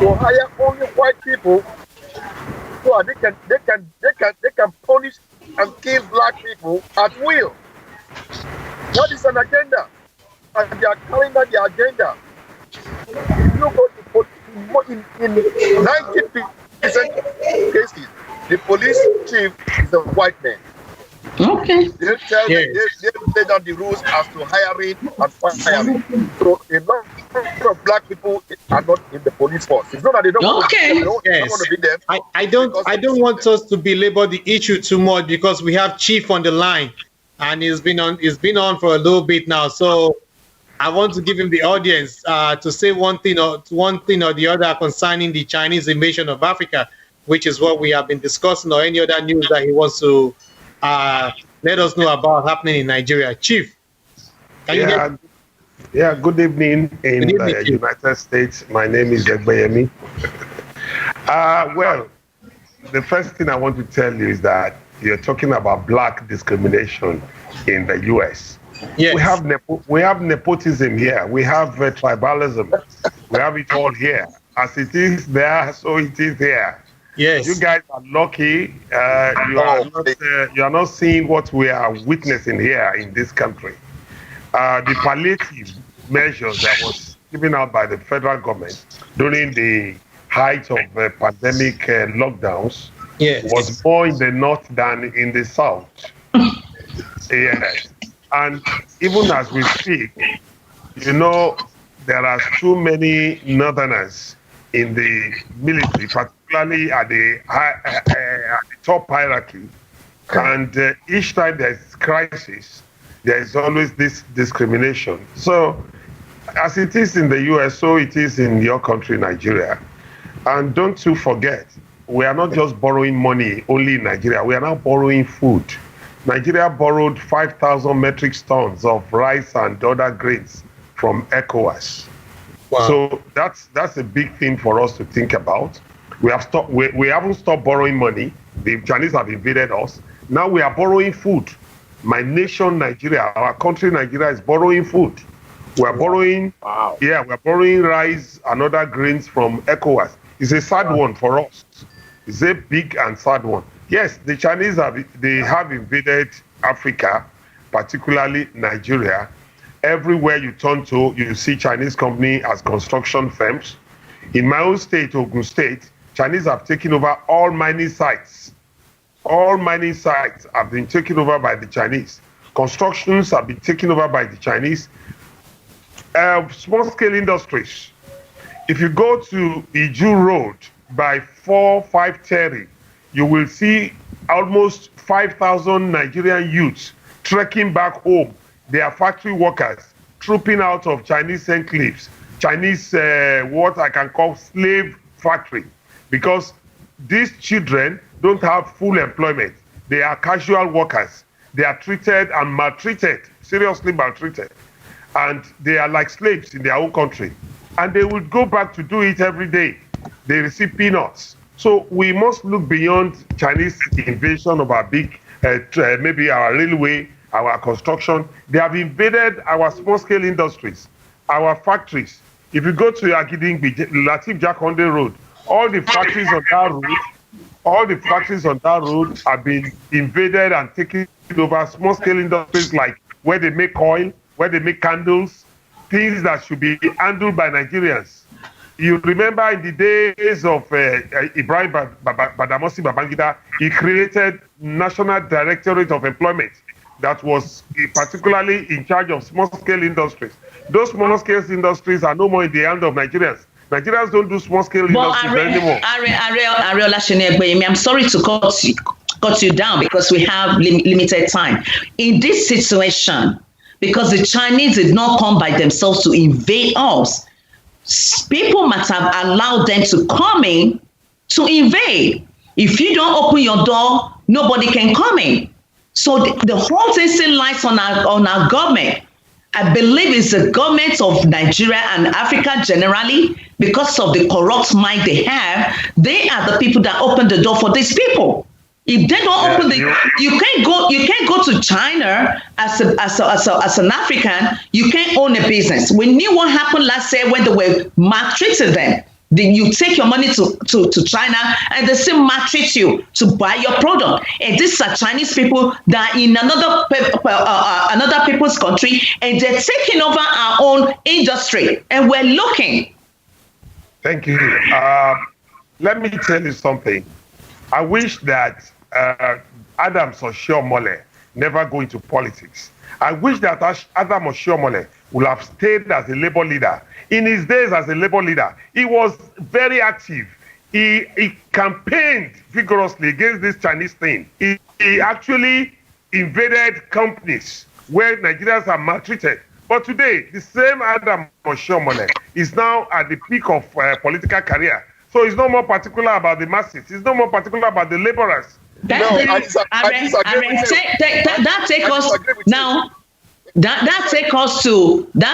to hire only white people, so they can punish and kill Black people at will. That is an agenda, and they are carrying out the agenda. If you go to in 90% of cases, the police chief is a white man. Okay. They lay down the rules as to hiring and firing. So a lot of Black people are not in the police force. It's not that they don't want to be there. I don't want us to belabor the issue too much, because we have Chief on the line, and he's been on for a little bit now. So I want to give him the audience to say one thing or the other concerning the Chinese invasion of Africa, which is what we have been discussing, or any other news that he wants to let us know about happening in Nigeria. Chief, good evening in the United States. My name is Egbeyemi. Well, the first thing I want to tell you is that you're talking about black discrimination in the U.S. Yes. We have nepotism here. We have tribalism. We have it all here. As it is there, so it is here. Yes. You guys are lucky. You are not seeing what we are witnessing here in this country. The palliative measures that was given out by the federal government during the height of pandemic lockdowns was more in the north than in the south. Yes. And even as we speak, there are too many northerners in the military, particularly at the top hierarchy. And each time there's crisis, there is always this discrimination. So, as it is in the US, so it is in your country, Nigeria. And don't you forget, we are not just borrowing money only in Nigeria, we are now borrowing food. Nigeria borrowed 5,000 metric tons of rice and other grains from ECOWAS. Wow. So that's a big thing for us to think about. We haven't stopped borrowing money. The Chinese have invaded us. Now we are borrowing food. My nation, Nigeria, our country, Nigeria, is borrowing food. We are borrowing, we're borrowing rice and other grains from ECOWAS. It's a sad one for us. It's a big and sad one. Yes, the Chinese have invaded Africa, particularly Nigeria. Everywhere you turn to, you see Chinese company as construction firms. In my own state, Ogun State, Chinese have taken over all mining sites. All mining sites have been taken over by the Chinese. Constructions have been taken over by the Chinese. Small-scale industries. If you go to Iju Road by 4-530, you will see almost 5,000 Nigerian youths trekking back home. They are factory workers trooping out of Chinese enclaves, Chinese, what I can call slave factory, because these children don't have full employment. They are casual workers. They are treated and maltreated, seriously maltreated. And they are like slaves in their own country. And they will go back to do it every day. They receive peanuts. So we must look beyond Chinese invasion of our big, maybe our railway, our construction. They have invaded our small-scale industries, our factories. If you go to Agidingbi, Latif Jakonde Road, all the factories on that road have been invaded and taken over. Small-scale industries like where they make oil, where they make candles, things that should be handled by Nigerians. You remember in the days of Ibrahim Badamasi Babangida, he created National Directorate of Employment that was particularly in charge of small-scale industries. Those small-scale industries are no more in the hand of Nigerians. Nigerians don't do small-scale industries anymore. I'm sorry to cut you down because we have limited time. In this situation, because the Chinese did not come by themselves to invade us, people must have allowed them to come in to invade. If you don't open your door, nobody can come in. So the whole thing still lies on our government. I believe it's the government of Nigeria and Africa generally, because of the corrupt mind they have. They are the people that open the door for these people. If they don't open you can't go to China as an African. You can't own a business. We knew what happened last year when they were maltreating them. You take your money to China and they still maltreat you to buy your product. And these are Chinese people that are in another people's country, and they're taking over our own industry. And we're looking. Thank you. Let me tell you something. I wish that Adams Oshiomhole never go into politics. I wish that Adam Oshiomhole would have stayed as a labor leader. In his days as a labor leader, he was very active. He campaigned vigorously against this Chinese thing. He actually invaded companies where Nigerians are maltreated. But today, the same Adam Oshiomhole is now at the peak of political career. So he's no more particular about the masses. He's no more particular about the laborers. That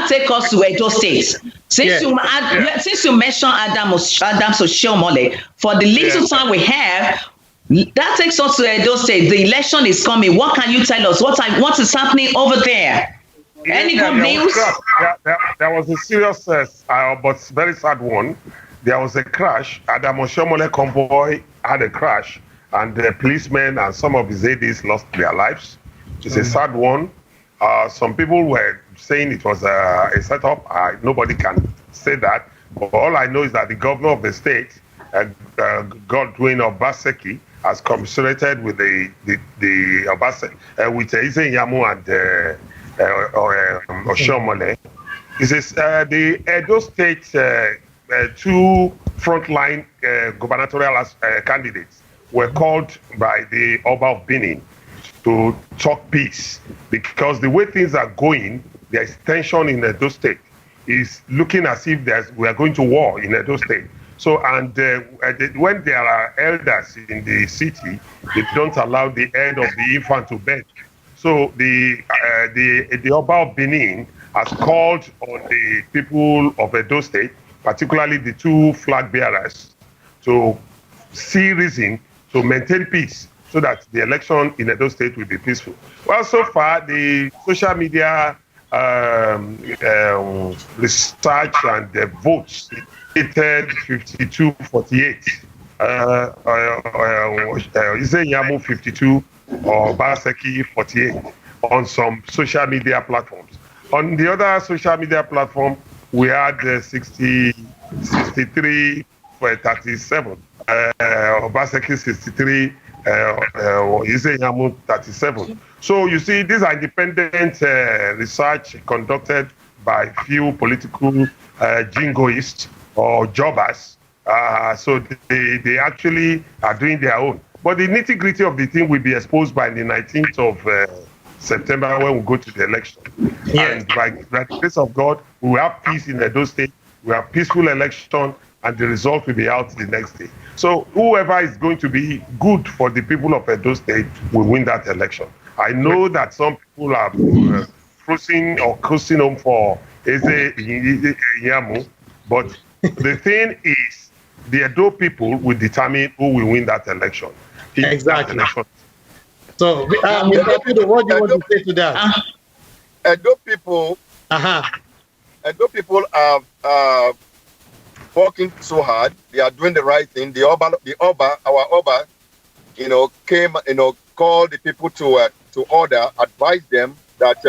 take us to Edo State. Since you mentioned Adams Oshiomhole, for the little time we have, That takes us to Edo State. The election is coming. What can you tell us? What is happening over there? Any good news? There was a serious but very sad one. There was a crash. Adam Oshomole convoy had a crash, and the policemen and some of his ADs lost their lives. It's a sad one. Some people were saying it was a setup. Nobody can say that. But all I know is that the governor of the state, Godwin Obaseki, has commiserated with the Obaseki, with Izenyamu and Oshomole. He says the Edo State two frontline gubernatorial candidates were called by the Oba of Benin to talk peace, because the way things are going, there is tension in Edo State. It's looking as if we are going to war in Edo State. So, and when there are elders in the city, they don't allow the head of the infant to bend. So the Oba of Benin has called on the people of Edo State, particularly the two flag bearers, to see reason to maintain peace so that the election in Edo State will be peaceful. Well, so far, the social media research and the votes stated 52-48. Izenyamu 52 or Baseki 48 on some social media platforms. On the other social media platform, we had 63 for 37. Obaseki 63, Izenyamu 37. So you see, these are independent research conducted by few political jingoists or jobbers. So they actually are doing their own. But the nitty-gritty of the thing will be exposed by the 19th of September when we go to the election. Yes. And by the grace of God, we will have peace in Edo State, we have peaceful election, and the result will be out the next day. So whoever is going to be good for the people of Edo State will win that election. I know that some people are cruising home for Eze Yamu, but the thing is, the Edo people will determine who will win that election. Exactly. That election. So, what do you want to say to that? Edo people, Edo people are working so hard. They are doing the right thing. The Oba, our Oba, came, called the people to order, advised them that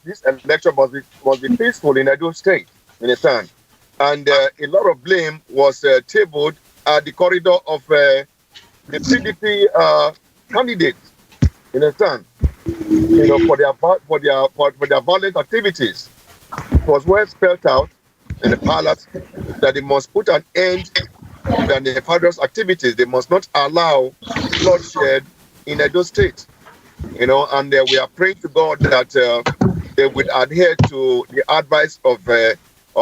this election must be peaceful in Edo State. You understand? And a lot of blame was tabled at the corridor of the PDP candidates. You understand? For their violent activities. It was well spelled out in the palace that they must put an end to the nefarious activities. They must not allow bloodshed in Edo State. And we are praying to God that they would adhere to the advice of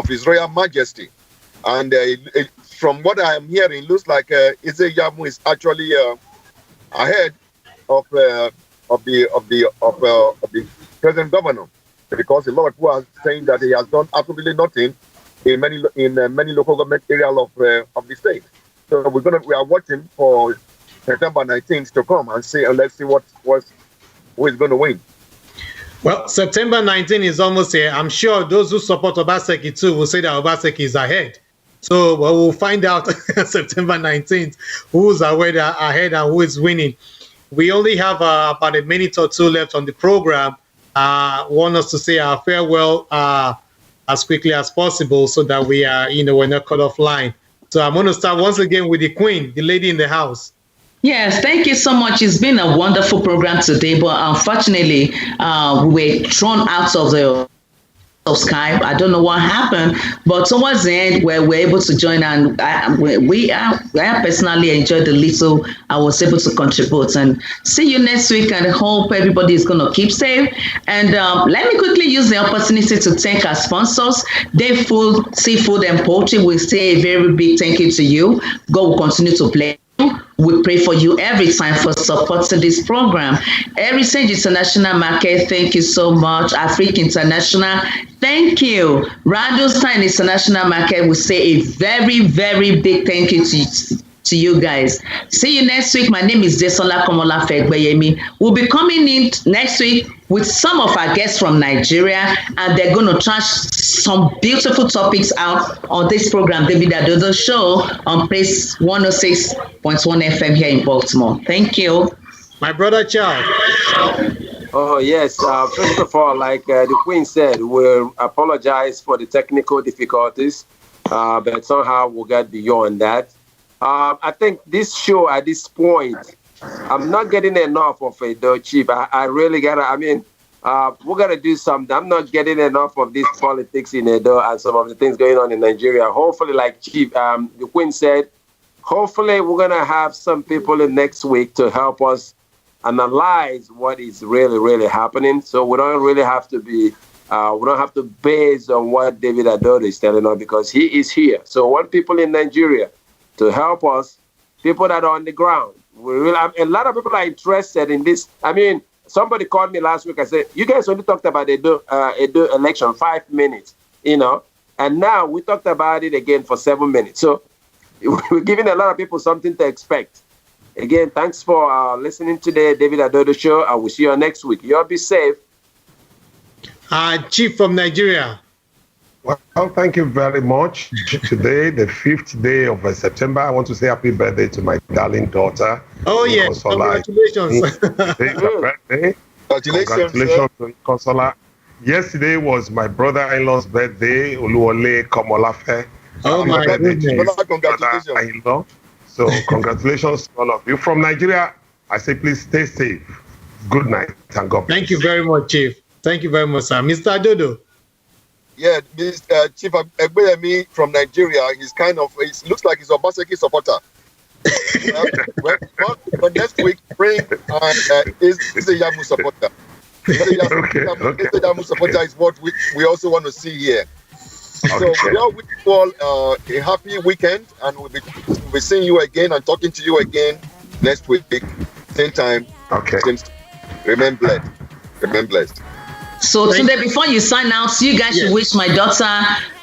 His Royal Majesty. And from what I am hearing, it looks like Izenyamu is actually ahead of the present governor, because a lot of people are saying that he has done absolutely nothing in many local government areas of the state. So we are watching for September 19th to come and see, and let's see who is going to win. Well, September 19 is almost here. I'm sure those who support Obaseki too will say that Obaseki is ahead. So we'll find out September 19th who's ahead and who is winning. We only have about a minute or two left on the program. Want us to say our farewell as quickly as possible so that we are, we're not cut off line. So I'm going to start once again with the Queen, the lady in the house. Yes, thank you so much. It's been a wonderful program today, but unfortunately, we were thrown out of Skype. I don't know what happened, but towards the end, where we're able to join, and I personally enjoyed the little I was able to contribute. And see you next week, and hope everybody is going to keep safe. And let me quickly use the opportunity to thank our sponsors, Dave Food, Seafood and Poultry. We say a very big thank you to you. God will continue to bless. We pray for you every time for supporting this program. Heritage International Market, thank you so much. Africa International, thank you. Radostar International Market, we say a very, very big thank you to you guys. See you next week. My name is Desola Komolafe-Egbeyemi. We'll be coming in next week with some of our guests from Nigeria, and they're going to trash some beautiful topics out on this program, David Adodo Show, on Place 106.1 FM here in Baltimore. Thank you. My brother Charles. Oh, yes. First of all, like the Queen said, we'll apologize for the technical difficulties, but somehow we'll get beyond that. I think this show at this point, I'm not getting enough of it, though, Chief. I really got to, we're going to do something. I'm not getting enough of this politics in Edo and some of the things going on in Nigeria. Hopefully, like Chief, the Queen said, hopefully we're going to have some people in next week to help us analyze what is really, really happening. So we don't really have to be, we don't have to base on what David Adodo is telling us, because he is here. So I want people in Nigeria to help us, people that are on the ground. A lot of people are interested in this. Somebody called me last week. I said, you guys only talked about Edo election 5 minutes, and now we talked about it again for 7 minutes. So we're giving a lot of people something to expect. Again, thanks for listening to the David Adodo Show. I will see you next week. You all be safe. Chief from Nigeria. Well, thank you very much. Today, the 5th day of September, I want to say happy birthday to my darling daughter. Oh, yes. Congratulations. Today's her birthday. Congratulations to Consola. Yesterday was my brother-in-law's birthday, Oluwole Komolafe. Oh, my goodness. Congratulations. So, congratulations to all of you. From Nigeria, I say please stay safe. Good night and God bless. Thank you very much, Chief. Thank you very much, sir. Mr. Adodo. Yeah, Chief Egbeyemi from Nigeria, he looks like he's a Obaseki supporter. But next week, bring is a Yamu supporter. Yamu supporter is what we also want to see here. So we all wish you all a happy weekend, and we'll be seeing you again and talking to you again next week, same time. Okay. Remain blessed. Remain blessed. So today, before you sign out, you guys should wish my daughter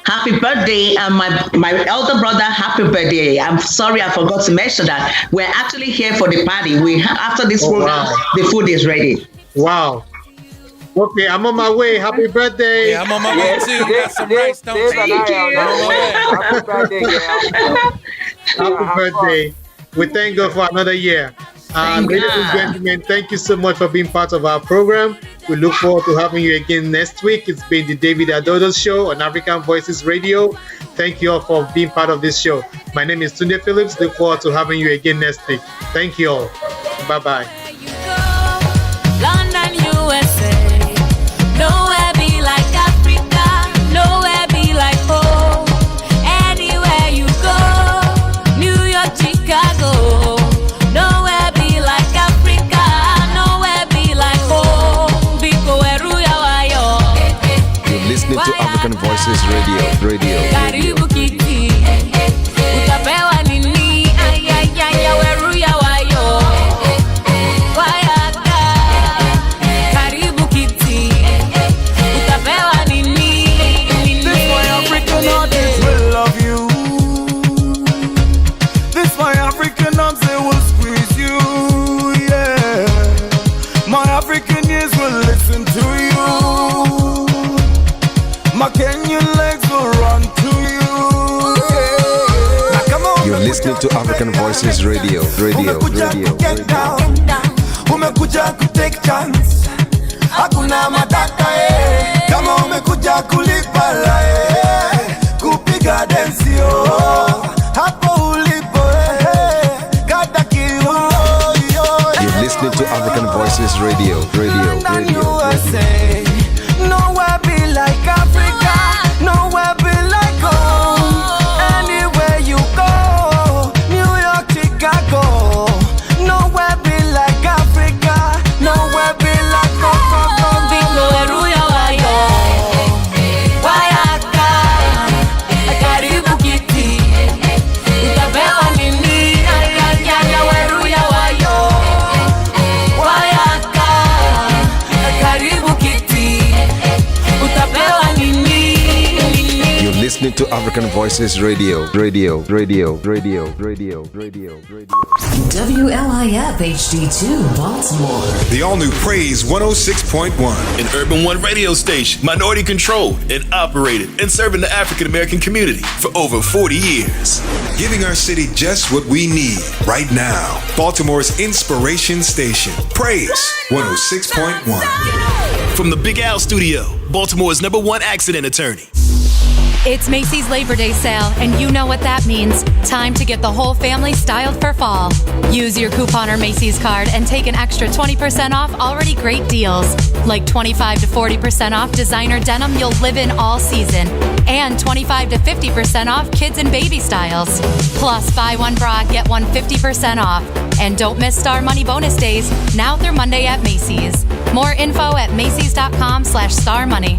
happy birthday and my elder brother happy birthday. I'm sorry I forgot to mention that. We're actually here for the party. After this program, the food is ready. Wow. Okay, I'm on my way. Happy birthday. Yeah, I'm on my way too. Got some rice, don't you? Happy birthday, Happy birthday. We thank God for another year. Ladies and gentlemen, thank you so much for being part of our program. We look forward to having you again next week. It's been the David Adodo Show on African Voices Radio. Thank you all for being part of this show. My name is Tunde Phillips. Look forward to having you again next week. Thank you all. Bye-bye. London, USA. Nowhere be like Africa. Nowhere be like home. Anywhere you go. New York, Chicago. Nowhere be like Africa. Nowhere be like home. Biko Eruya Wayo. You're listening to African Voices Radio. Karibu Kiti. Utapewa nini? Ayayaya Eruya Wayo. Wayaka. Karibu Kiti. Utapewa nini? This my African artists will love you. This my African arms, they will squeeze you. Yeah. My African ears will listen to you. My Kenyan legs will run to you. Yeah. Now come on, You're listening to African Voices Radio. Get down. Umekuja ku take chance. Hakuna matata kama umekuja kulipa kupiga densio hapo ulipo kata kiuno. You're listening to African Voices Radio. Nowhere be like Africa. Nowhere be like home. Anywhere you go. New York, Chicago. Nowhere be like Africa. Nowhere be like home. Biko Eruya Wayo. Wayaka. Karibu Kiti. Utapewa nini? Ayayaya Eruya Wayo. Wayaka. Karibu Kiti. to African Voices Radio. WLIF HD2 Baltimore. The all-new Praise 106.1. An Urban One radio station, minority controlled and operated and serving the African American community for over 40 years. Giving our city just what we need right now. Baltimore's inspiration station. Praise 106.1. From the Big Al Studio, Baltimore's #1 accident attorney. It's Macy's Labor Day sale, and you know what that means. Time to get the whole family styled for fall. Use your coupon or Macy's card and take an extra 20% off already great deals. Like 25 to 40% off designer denim you'll live in all season. And 25 to 50% off kids and baby styles. Plus, buy one bra, get one 50% off. And don't miss Star Money bonus days, now through Monday at Macy's. More info at Macys.com/starmoney.